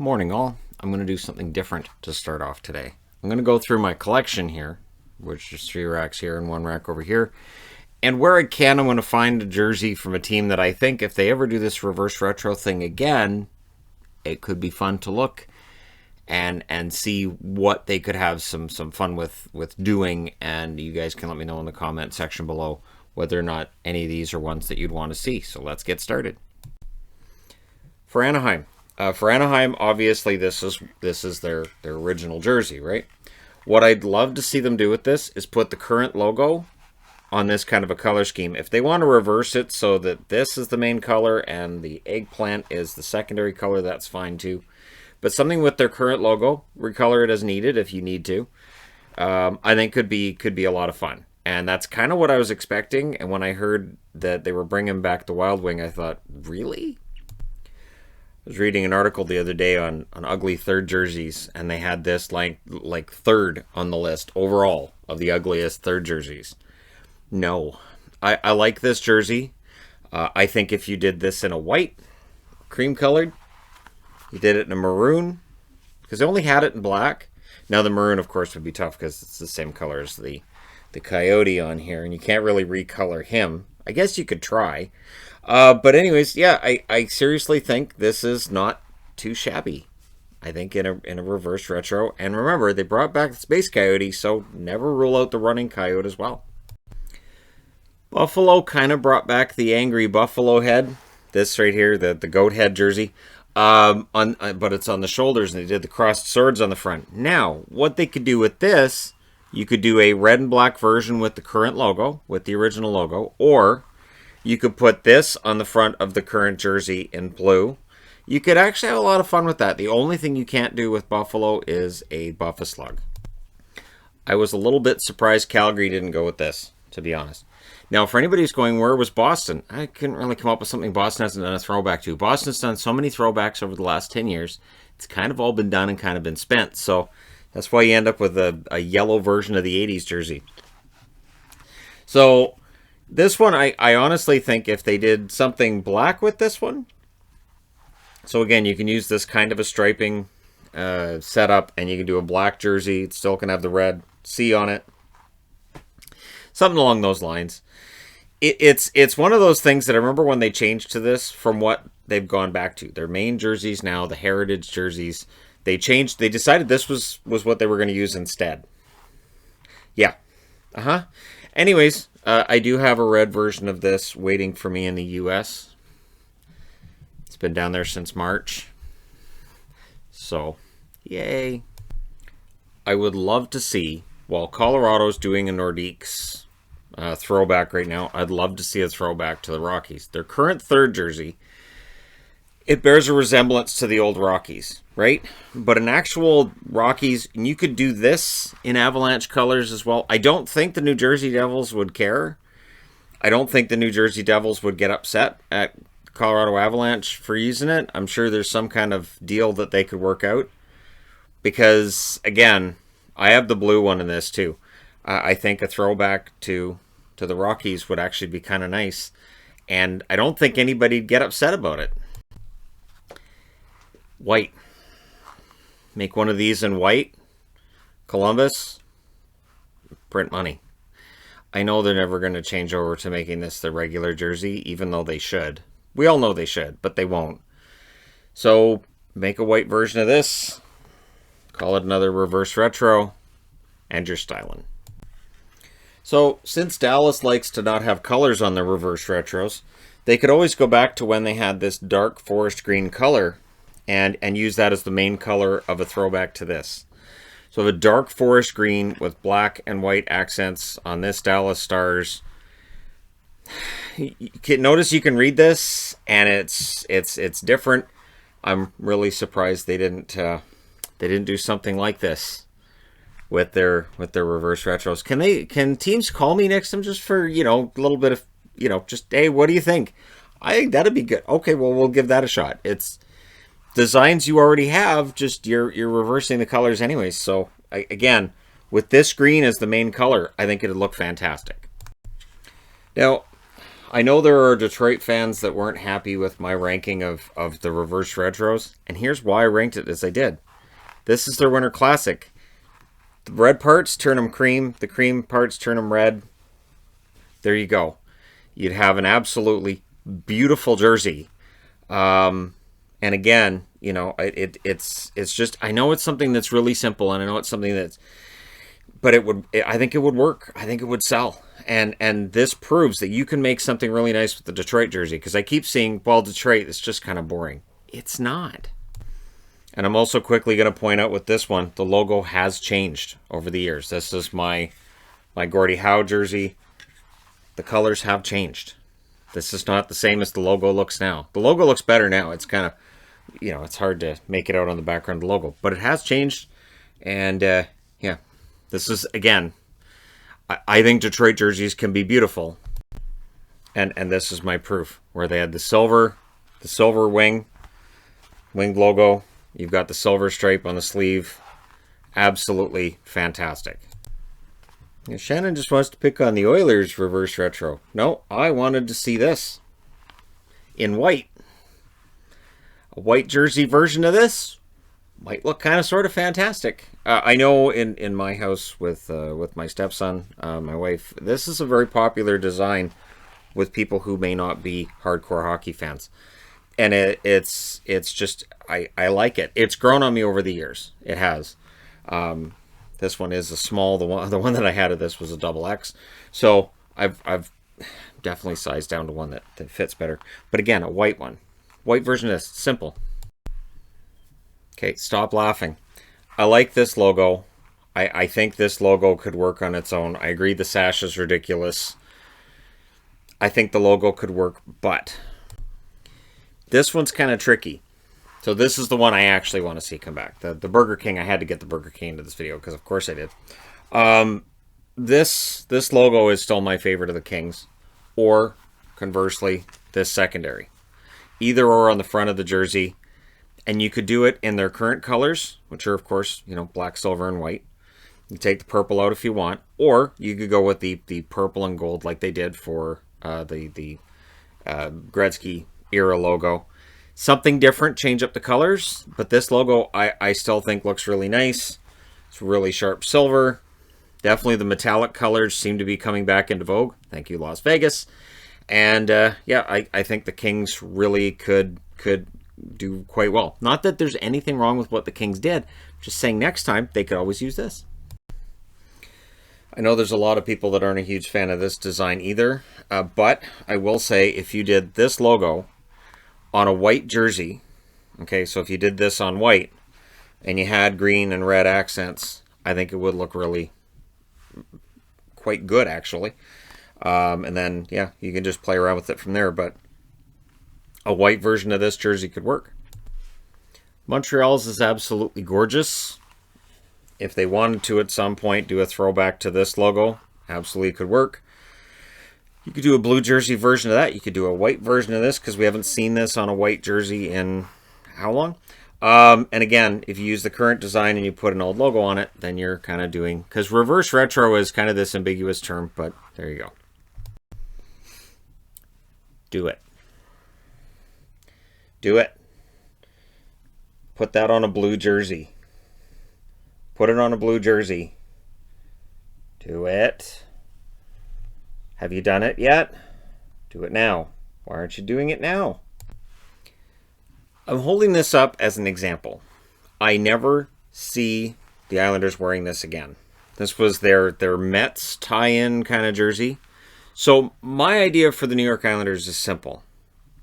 Morning all. I'm going to do something different to start off today. I'm going to go through my collection here, which is 3 racks here and 1 rack over here. And where I can, I'm going to find a jersey from a team that I think if they ever do this reverse retro thing again, it could be fun to look and see what they could have some fun with doing. And you guys can let me know in the comment section below whether or not any of these are ones that you'd want to see. So let's get started. For Anaheim. Obviously, this is their original jersey, right? What I'd love to see them do with this is put the current logo on this kind of a color scheme. If they want to reverse it so that this is the main color and the eggplant is the secondary color, that's fine too. But something with their current logo, recolor it as needed if you need to. I think could be a lot of fun. And that's kind of what I was expecting. And when I heard that they were bringing back the Wild Wing, I thought, really? I was reading an article the other day on ugly third jerseys, and they had this like third on the list overall of the ugliest third jerseys. No, I like this jersey. I think if you did this in a white, cream colored, you did it in a maroon, because they only had it in black. Now the maroon, of course, would be tough because it's the same color as the coyote on here, and you can't really recolor him. I guess you could try. But anyways, yeah, I seriously think this is not too shabby. I think in a reverse retro. And remember, they brought back the Space Coyote, so never rule out the running coyote as well. Buffalo kind of brought back the angry buffalo head. This right here, the goat head jersey. But it's on the shoulders, and they did the crossed swords on the front. Now, what they could do with this, you could do a red and black version with the current logo, with the original logo, or you could put this on the front of the current jersey in blue. You could actually have a lot of fun with that. The only thing you can't do with Buffalo is a Buff-a-Slug. I was a little bit surprised Calgary didn't go with this, to be honest. Now, for anybody who's going, where was Boston? I couldn't really come up with something Boston hasn't done a throwback to. Boston's done so many throwbacks over the last 10 years. It's kind of all been done and kind of been spent. So that's why you end up with a yellow version of the 80s jersey. So this one, I honestly think if they did something black with this one. So again, you can use this kind of a striping setup, and you can do a black jersey. It still can have the red C on it. Something along those lines. It's one of those things that I remember when they changed to this from what they've gone back to. Their main jerseys now, the heritage jerseys, they decided this was what they were going to use instead. Yeah. Anyways, I do have a red version of this waiting for me in the US. It's been down there since March. So, yay. I would love to see, while Colorado's doing a Nordiques throwback right now, I'd love to see a throwback to the Rockies. Their current third jersey, it bears a resemblance to the old Rockies, right? But an actual Rockies, and you could do this in Avalanche colors as well. I don't think the New Jersey Devils would care. I don't think the New Jersey Devils would get upset at Colorado Avalanche for using it. I'm sure there's some kind of deal that they could work out. Because, again, I have the blue one in this too. I think a throwback to the Rockies would actually be kind of nice. And I don't think anybody'd get upset about it. White. Make one of these in white. Columbus. Print money. I know they're never going to change over to making this the regular jersey, even though they should. We all know they should, but they won't. So, make a white version of this. Call it another reverse retro. And you're styling. So, since Dallas likes to not have colors on their reverse retros, they could always go back to when they had this dark forest green color and use that as the main color of a throwback to this. So a dark forest green with black and white accents on this Dallas Stars. You can notice you can read this, and it's different. I'm really surprised they didn't do something like this with their reverse retros. Can teams call me next time just for, a little bit of, just, hey, what do you think? I think that'd be good. Okay, well, we'll give that a shot. It's designs you already have, just you're reversing the colors anyways. So again, with this green as the main color, I think it'd look fantastic. Now, I know there are Detroit fans that weren't happy with my ranking of the reverse retros, and here's why I ranked it as I did. This is their Winter Classic. The red parts turn them cream, the cream parts turn them red. There you go. You'd have an absolutely beautiful jersey. And again, you know, it's just, I know it's something that's really simple, and I know it's something that's, but I think it would work. I think it would sell. And this proves that you can make something really nice with the Detroit jersey, because I keep seeing, well, Detroit, it's just kind of boring. It's not. And I'm also quickly going to point out with this one, the logo has changed over the years. This is my Gordie Howe jersey. The colors have changed. This is not the same as the logo looks now. The logo looks better now. It's kind of, you know, it's hard to make it out on the background of the logo, but it has changed. And yeah, this is, again, I think Detroit jerseys can be beautiful. And this is my proof, where they had the silver winged logo. You've got the silver stripe on the sleeve. Absolutely fantastic. Shannon just wants to pick on the Oilers reverse retro. No, I wanted to see this in white. A white jersey version of this might look kind of sort of fantastic. I know in my house with my stepson, my wife, this is a very popular design with people who may not be hardcore hockey fans. And it's just, I like it. It's grown on me over the years. It has. This one is a small. The one that I had of this was a XX. So I've definitely sized down to one that fits better. But again, a white one. White version of this. Simple. Okay, stop laughing. I like this logo. I think this logo could work on its own. I agree the sash is ridiculous. I think the logo could work, but this one's kind of tricky. So this is the one I actually want to see come back. The Burger King, I had to get the Burger King into this video because of course I did. This logo is still my favorite of the Kings. Or, conversely, this secondary. Either or on the front of the jersey. And you could do it in their current colors, which are, of course, you know, black, silver, and white. You take the purple out if you want. Or you could go with the purple and gold like they did for the Gretzky era logo. Something different, change up the colors, but this logo I still think looks really nice. It's really sharp silver. Definitely the metallic colors seem to be coming back into vogue. Thank you, Las Vegas. And yeah, I think the Kings really could do quite well. Not that there's anything wrong with what the Kings did. Just saying next time they could always use this. I know there's a lot of people that aren't a huge fan of this design either, but I will say if you did this logo on a white jersey, okay, so if you did this on white and you had green and red accents, I think it would look really quite good, actually. And then, yeah, you can just play around with it from there, but a white version of this jersey could work. Montreal's is absolutely gorgeous. If they wanted to at some point do a throwback to this logo, absolutely could work. You could do a blue jersey version of that. You could do a white version of this because we haven't seen this on a white jersey in how long? And again, if you use the current design and you put an old logo on it, then you're kind of doing, because reverse retro is kind of this ambiguous term, but there you go. Do it. Do it. Put that on a blue jersey. Put it on a blue jersey. Do it. Have you done it yet? Do it now. Why aren't you doing it now? I'm holding this up as an example. I never see the Islanders wearing this again. This was their Mets tie-in kind of jersey. So my idea for the New York Islanders is simple.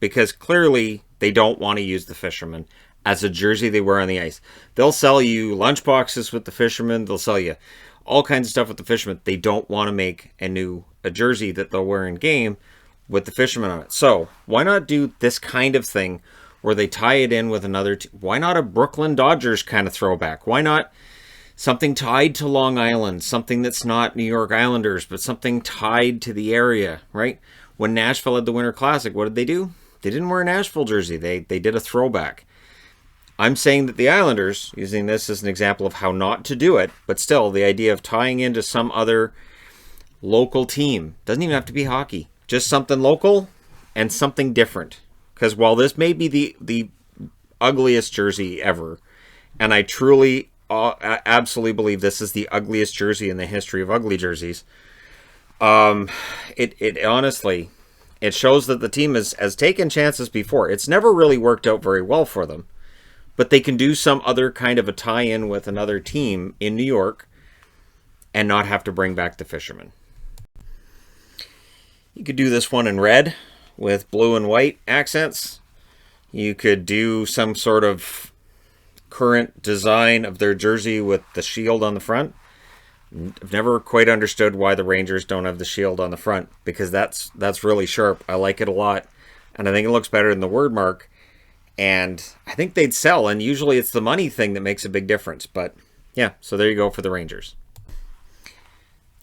Because clearly they don't want to use the Fisherman as a jersey they wear on the ice. They'll sell you lunchboxes with the Fisherman. They'll sell you all kinds of stuff with the Fisherman. They don't want to make a jersey that they'll wear in game with the Fisherman on it. So why not do this kind of thing where they tie it in with another... Why not a Brooklyn Dodgers kind of throwback? Why not something tied to Long Island? Something that's not New York Islanders, but something tied to the area, right? When Nashville had the Winter Classic, what did they do? They didn't wear a Nashville jersey. They did a throwback. I'm saying that the Islanders, using this as an example of how not to do it, but still the idea of tying into some other local team, doesn't even have to be hockey, Just something local and something different. Because while this may be the ugliest jersey ever, and I truly absolutely believe this is the ugliest jersey in the history of ugly jerseys, it honestly, it shows that the team has taken chances before. It's never really worked out very well for them, but they can do some other kind of a tie-in with another team in New York and not have to bring back the fishermen. You could do this one in red with blue and white accents. You could do some sort of current design of their jersey with the shield on the front. I've never quite understood why the Rangers don't have the shield on the front, because that's really sharp. I like it a lot, and I think it looks better than the word mark, and I think they'd sell, and usually it's the money thing that makes a big difference. But yeah, so there you go for the Rangers.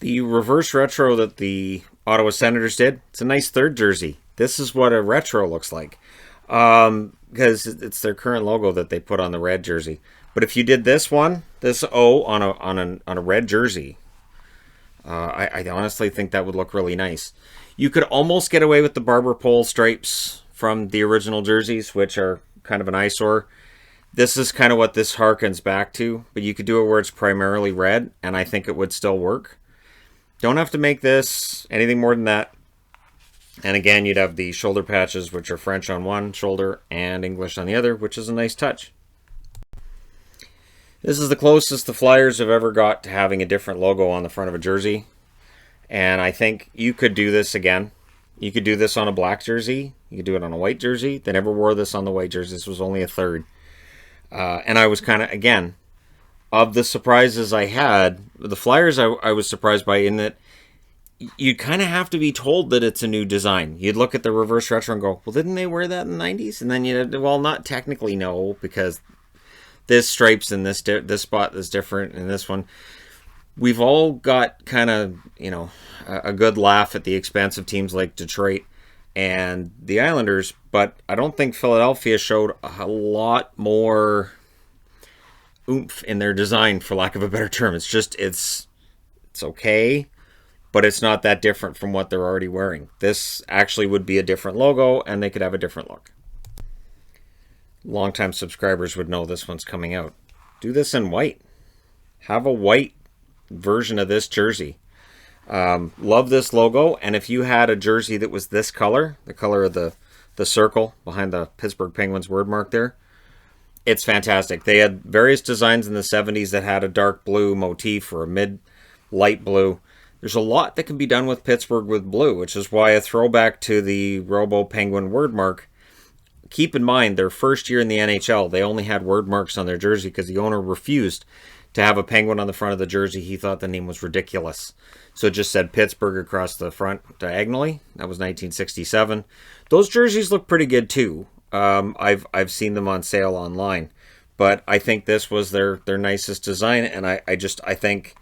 The reverse retro that the Ottawa Senators did, it's a nice third jersey. This is what a retro looks like, because it's their current logo that they put on the red jersey. But if you did this one, this O on a red jersey, I honestly think that would look really nice. You could almost get away with the barber pole stripes from the original jerseys, which are kind of an eyesore. This is kind of what this harkens back to, but you could do it where it's primarily red, and I think it would still work. Don't have to make this anything more than that. And again, you'd have the shoulder patches, which are French on one shoulder and English on the other, which is a nice touch. This is the closest the Flyers have ever got to having a different logo on the front of a jersey. And I think you could do this again. You could do this on a black jersey. You could do it on a white jersey. They never wore this on the white jersey. This was only a third. And I was kind of, again, of the surprises I had, the Flyers I was surprised by, in that you'd kind of have to be told that it's a new design. You'd look at the reverse retro and go, well, didn't they wear that in the 90s? And then you'd, well, not technically, no, because this stripes in this spot is different in this one. We've all got kind of, a good laugh at the expense of teams like Detroit and the Islanders, but I don't think Philadelphia showed a lot more oomph in their design, for lack of a better term. It's just, it's okay, but it's not that different from what they're already wearing. This actually would be a different logo, and they could have a different look. Longtime subscribers would know this one's coming out. Do this in white. Have a white version of this jersey. Love this logo, and if you had a jersey that was this color, the color of the circle behind the Pittsburgh Penguins word mark there, it's fantastic. They had various designs in the 70s that had a dark blue motif or a mid-light blue. There's a lot that can be done with Pittsburgh with blue, which is why a throwback to the Robo Penguin word mark. Keep in mind, their first year in the NHL, they only had word marks on their jersey because the owner refused to have a penguin on the front of the jersey. He thought the name was ridiculous. So it just said Pittsburgh across the front diagonally. That was 1967. Those jerseys look pretty good too. I've seen them on sale online, but I think this was their nicest design, and I think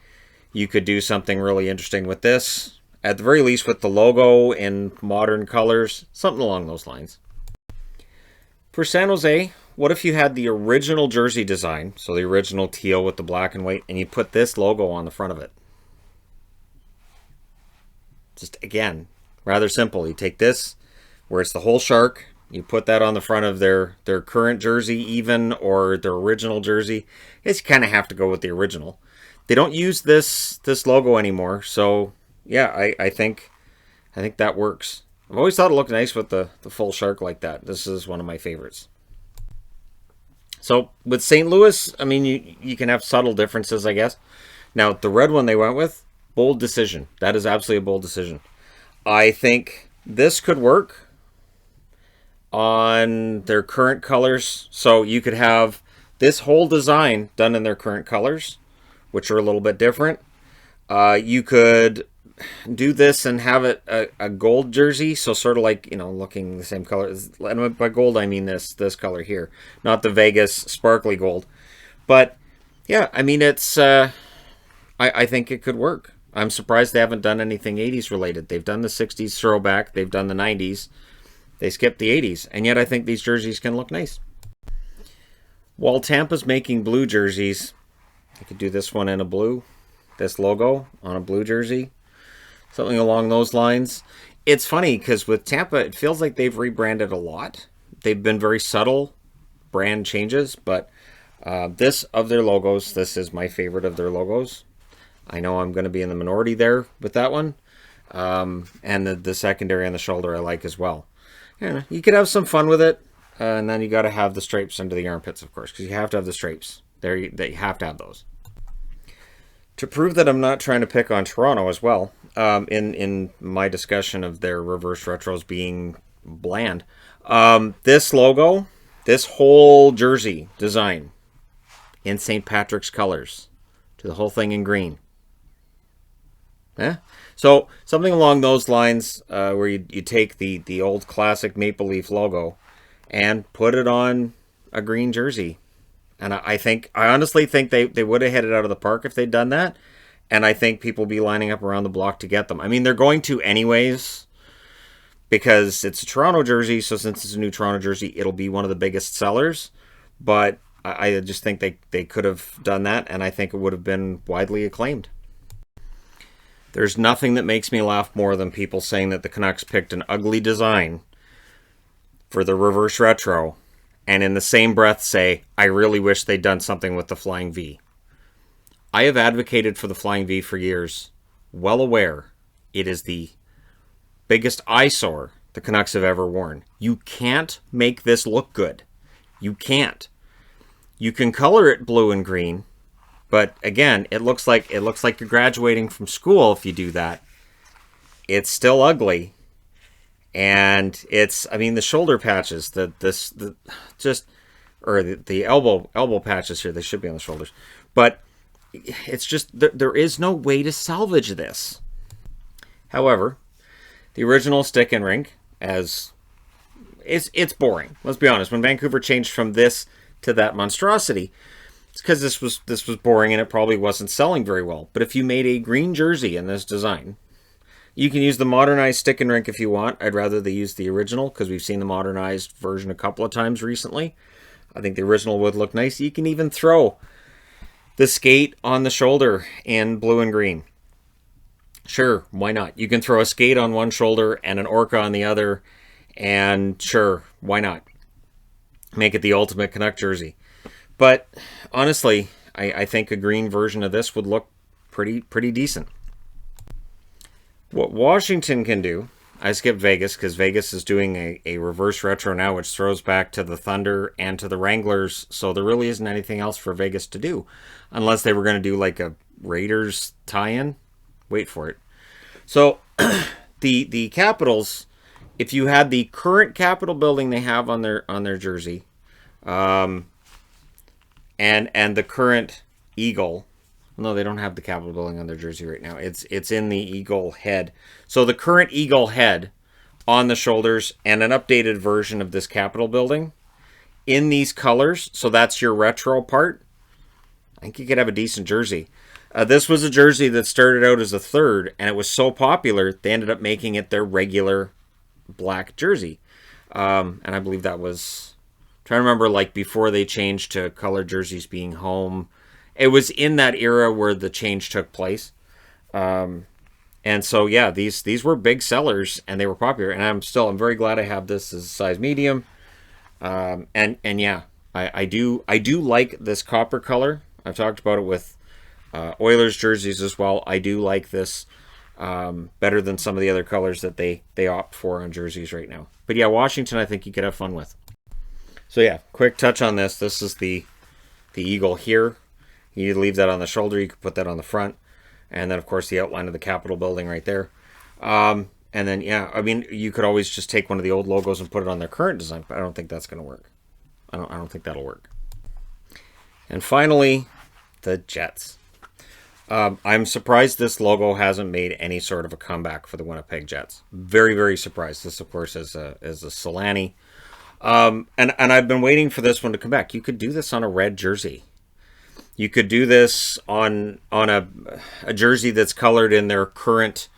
you could do something really interesting with this, at the very least with the logo in modern colors, something along those lines. For San Jose, what if you had the original jersey design, so the original teal with the black and white, and you put this logo on the front of it? Just, again, rather simple. You take this, where it's the whole shark, you put that on the front of their current jersey even, or their original jersey. You kind of have to go with the original. They don't use this logo anymore, so yeah, I think that works. I've always thought it looked nice with the full shark like that. This is one of my favorites. So with St. Louis, I mean, you can have subtle differences, I guess. Now, the red one they went with, bold decision. That is absolutely a bold decision. I think this could work on their current colors. So you could have this whole design done in their current colors, which are a little bit different. You could do this and have it a gold jersey, so sort of like, looking the same color. And by gold, I mean this color here, not the Vegas sparkly gold. But yeah, I mean, it's I think it could work. I'm surprised they haven't done anything 80s related. They've done the 60s throwback, they've done the 90s, they skipped the 80s, and yet I think these jerseys can look nice. While Tampa's making blue jerseys, I could do this one in a blue, this logo on a blue jersey, something along those lines. it's funny because with Tampa, it feels like they've rebranded a lot. They've been very subtle brand changes, but this of their logos, this is my favorite of their logos. I know I'm going to be in the minority there with that one. And the secondary on the shoulder I like as well. Yeah, you could have some fun with it. And then you got to have the stripes under the armpits, of course, because you have to have the stripes. They have to have those. To prove that I'm not trying to pick on Toronto as well, in my discussion of their reverse retros being bland, this logo, this whole jersey design in St. Patrick's colors, to the whole thing in green. Yeah. So something along those lines, where you take the old classic Maple Leaf logo and put it on a green jersey. And I honestly think they would have hit it out of the park if they'd done that. And I think people will be lining up around the block to get them. I mean, they're going to anyways, because it's a Toronto jersey. So since it's a new Toronto jersey, it'll be one of the biggest sellers. But I just think they could have done that. And I think it would have been widely acclaimed. There's nothing that makes me laugh more than people saying that the Canucks picked an ugly design for the reverse retro, and in the same breath say, I really wish they'd done something with the Flying V. I have advocated for the Flying V for years, well aware it is the biggest eyesore the Canucks have ever worn. You can't make this look good. You can't. You can color it blue and green, but again, it looks like you're graduating from school if you do that. It's still ugly. And the shoulder patches, the elbow patches here, they should be on the shoulders. But it's just, there is no way to salvage this. However, the original stick and rink, it's boring. Let's be honest. When Vancouver changed from this to that monstrosity, it's because this was boring and it probably wasn't selling very well. But if you made a green jersey in this design, you can use the modernized stick and rink if you want. I'd rather they use the original because we've seen the modernized version a couple of times recently. I think the original would look nice. You can even throw the skate on the shoulder in blue and green. Sure, why not? You can throw a skate on one shoulder and an orca on the other, and sure, why not? Make it the ultimate Canuck jersey. But honestly, I think a green version of this would look pretty decent. What Washington can do, I skipped Vegas because Vegas is doing a reverse retro now, which throws back to the Thunder and to the Wranglers, so there really isn't anything else for Vegas to do. Unless they were going to do like a Raiders tie-in. Wait for it. So, the Capitals, if you had the current Capitol building they have on their jersey, and the current Eagle. No, they don't have the Capitol building on their jersey right now. It's in the Eagle head. So the current Eagle head on the shoulders and an updated version of this Capitol building in these colors. So that's your retro part. I think you could have a decent jersey. This was a jersey that started out as a third, and it was so popular they ended up making it their regular black jersey. And I believe that was, I'm trying to remember, like before they changed to colored jerseys being home. It was in that era where the change took place. And so, yeah, these were big sellers, and they were popular. And I'm very glad I have this as a size medium. And yeah, I do like this copper color. I've talked about it with Oilers jerseys as well. I do like this better than some of the other colors that they opt for on jerseys right now. But yeah, Washington, I think you could have fun with. So yeah, quick touch on this. This is the Eagle here. You leave that on the shoulder. You could put that on the front. And then, of course, the outline of the Capitol building right there. And then, yeah, I mean, you could always just take one of the old logos and put it on their current design, but I don't think that's going to work. I don't think that'll work. And finally, the Jets. I'm surprised this logo hasn't made any sort of a comeback for the Winnipeg Jets. Very, very surprised. This, of course, is a Solani. And I've been waiting for this one to come back. You could do this on a red jersey. You could do this on a jersey that's colored in their current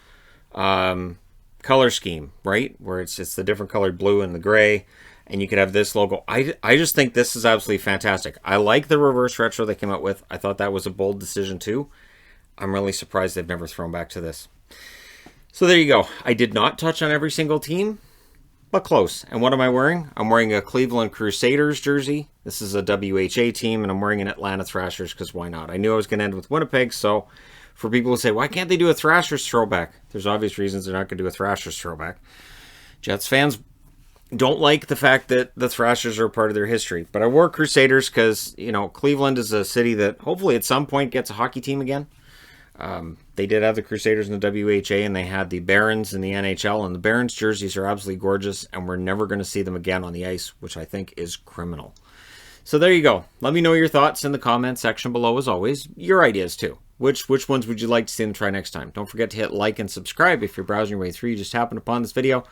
color scheme, right? Where it's the different colored blue and the gray, and you could have this logo. I just think this is absolutely fantastic. I like the reverse retro they came out with. I thought that was a bold decision too. I'm really surprised they've never thrown back to this. So there you go. I did not touch on every single team, but close. And what am I wearing? I'm wearing a Cleveland Crusaders jersey. This is a WHA team, and I'm wearing an Atlanta Thrashers because why not? I knew I was going to end with Winnipeg, so for people who say, why can't they do a Thrashers throwback? There's obvious reasons they're not going to do a Thrashers throwback. Jets fans don't like the fact that the Thrashers are part of their history. But I wore Crusaders because, you know, Cleveland is a city that hopefully at some point gets a hockey team again. They did have the Crusaders in the WHA, and they had the Barons in the NHL, and the Barons jerseys are absolutely gorgeous, and we're never going to see them again on the ice, which I think is criminal. So there you go. Let me know your thoughts in the comment section below, as always. Your ideas, too. Which ones would you like to see them try next time? Don't forget to hit like and subscribe if you're browsing your way through. You just happened upon this video.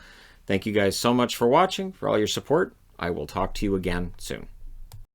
Thank you guys so much for watching, for all your support. I will talk to you again soon.